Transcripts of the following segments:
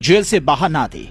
Jail से बाहर ना आते।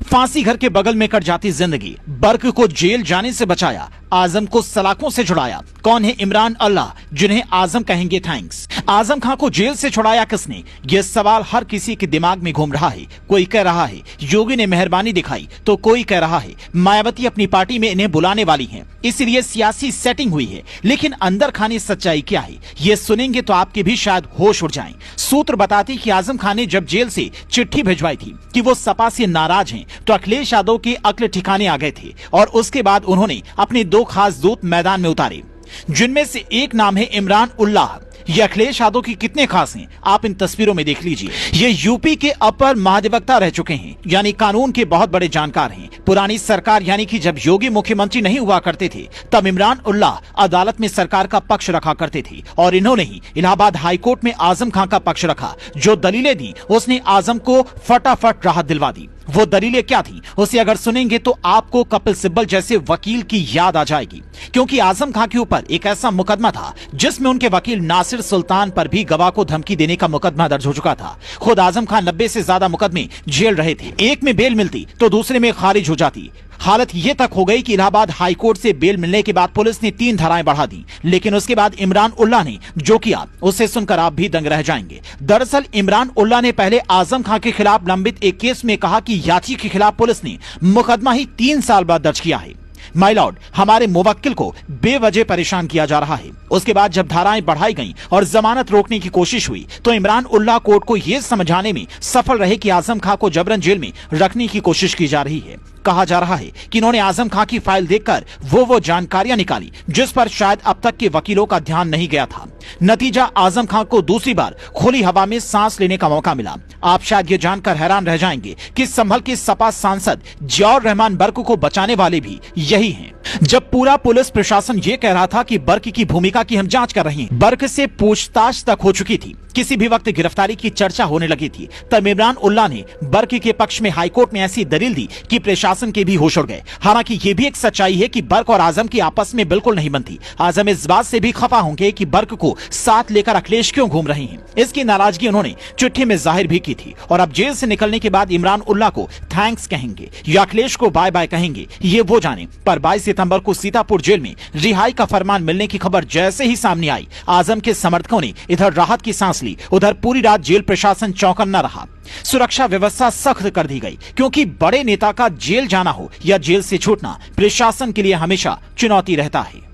फांसी घर के बगल में कट जाती जिंदगी। बर्क को जेल जाने से बचाया, आजम को सलाखों से छुड़ाया। कौन है इमरान अल्लाह जिन्हें आजम कहेंगे थैंक्स? आजम खां को जेल से छुड़ाया किसने? यह सवाल हर किसी के दिमाग में घूम रहा है। कोई कह रहा है योगी ने मेहरबानी दिखाई, तो कोई कह रहा है मायावती अपनी पार्टी में इन्हें बुलाने वाली हैं, इसलिए सियासी सेटिंग हुई है। लेकिन अंदर खानी सच्चाई क्या है, ये सुनेंगे तो आपके भी शायद होश उड़ जाएं। सूत्र बताते कि आजम खान ने जब जेल से चिट्ठी भिजवाई थी कि वो सपा से नाराज हैं, तो अखिलेश यादव के अक्ल ठिकाने आ गए थे और उसके बाद उन्होंने अपने दो खास दूत मैदान में उतारे, जिनमें से एक नाम है इमरान उल्लाह। ये अखिलेश यादव की कितने खास हैं आप इन तस्वीरों में देख लीजिए। ये यूपी के अपर महाधिवक्ता रह चुके हैं, यानी कानून के बहुत बड़े जानकार हैं। पुरानी सरकार यानी कि जब योगी मुख्यमंत्री नहीं हुआ करते थे, तब इमरान उल्लाह अदालत में सरकार का पक्ष रखा करते थे और इन्होंने ही इलाहाबाद हाईकोर्ट में आजम खां का पक्ष रखा। जो दलीलें दी उसने आजम को फटाफट राहत दिलवा दी। वो दलीलें क्या थी उसे अगर सुनेंगे तो आपको कपिल सिब्बल जैसे वकील की याद आ जाएगी, क्योंकि आजम खां के ऊपर एक ऐसा मुकदमा था जिसमें उनके वकील नासिर सुल्तान पर भी गवाह को धमकी देने का मुकदमा दर्ज हो चुका था। खुद आजम खां 90 से ज्यादा मुकदमे झेल रहे थे। एक में बेल मिलती तो दूसरे में खारिज हो जाती। हालत ये तक हो गई कि इलाहाबाद हाईकोर्ट से बेल मिलने के बाद पुलिस ने 3 धाराएं बढ़ा दी, लेकिन उसके बाद इमरान उल्लाह ने जो किया उसे सुनकर आप भी दंग रह जाएंगे। दरअसल इमरान उल्लाह ने पहले आजम खां के खिलाफ लंबित एक केस में कहा कि याची के खिलाफ पुलिस ने मुकदमा ही 3 साल बाद दर्ज किया है। माय लॉर्ड, हमारे मुवक्किल को बेवजह परेशान किया जा रहा है। उसके बाद जब धाराएं बढ़ाई गईं और जमानत रोकने की कोशिश हुई, तो इमरान उल्लाह कोर्ट को यह समझाने में सफल रहे कि आजम खां को जबरन जेल में रखने की कोशिश की जा रही है। कहा जा रहा है कि इन्होंने आजम खां की फाइल देखकर वो जानकारियां निकाली जिस पर शायद अब तक के वकीलों का ध्यान नहीं गया था। नतीजा, आजम खां को दूसरी बार खुली हवा में सांस लेने का मौका मिला। आप शायद ये जानकर हैरान रह जाएंगे कि संभल के सपा सांसद जियाउर रहमान बर्क को बचाने वाले भी यही हैं। जब पूरा पुलिस प्रशासन ये कह रहा था कि बर्क की भूमिका की हम जांच कर रहे हैं, बर्क से पूछताछ तक हो चुकी थी, किसी भी वक्त गिरफ्तारी की चर्चा होने लगी थी, तब इमरान उल्लाह ने बर्क के पक्ष में हाईकोर्ट में ऐसी दलील दी कि प्रशासन के भी होश उड़ गए। हालांकि ये भी एक सच्चाई है कि बर्क और आजम की आपस में बिल्कुल नहीं बनती। आजम इस बात से भी खफा होंगे कि बर्क को साथ लेकर अखिलेश क्यों घूम रहे हैं। इसकी नाराजगी उन्होंने चिट्ठी में जाहिर भी की थी और अब जेल से निकलने के बाद इमरान उल्लाह को थैंक्स कहेंगे या अखिलेश को बाय बाय कहेंगे, ये वो जाने। पर 22 सितंबर को सीतापुर जेल में रिहाई का फरमान मिलने की खबर जैसे ही सामने आई, आजम के समर्थकों ने इधर राहत की सांस ली, उधर पूरी रात जेल प्रशासन चौकन्ना रहा। सुरक्षा व्यवस्था सख्त कर दी गई, क्योंकि बड़े नेता का जेल जाना हो या जेल से छूटना प्रशासन के लिए हमेशा चुनौती रहता है।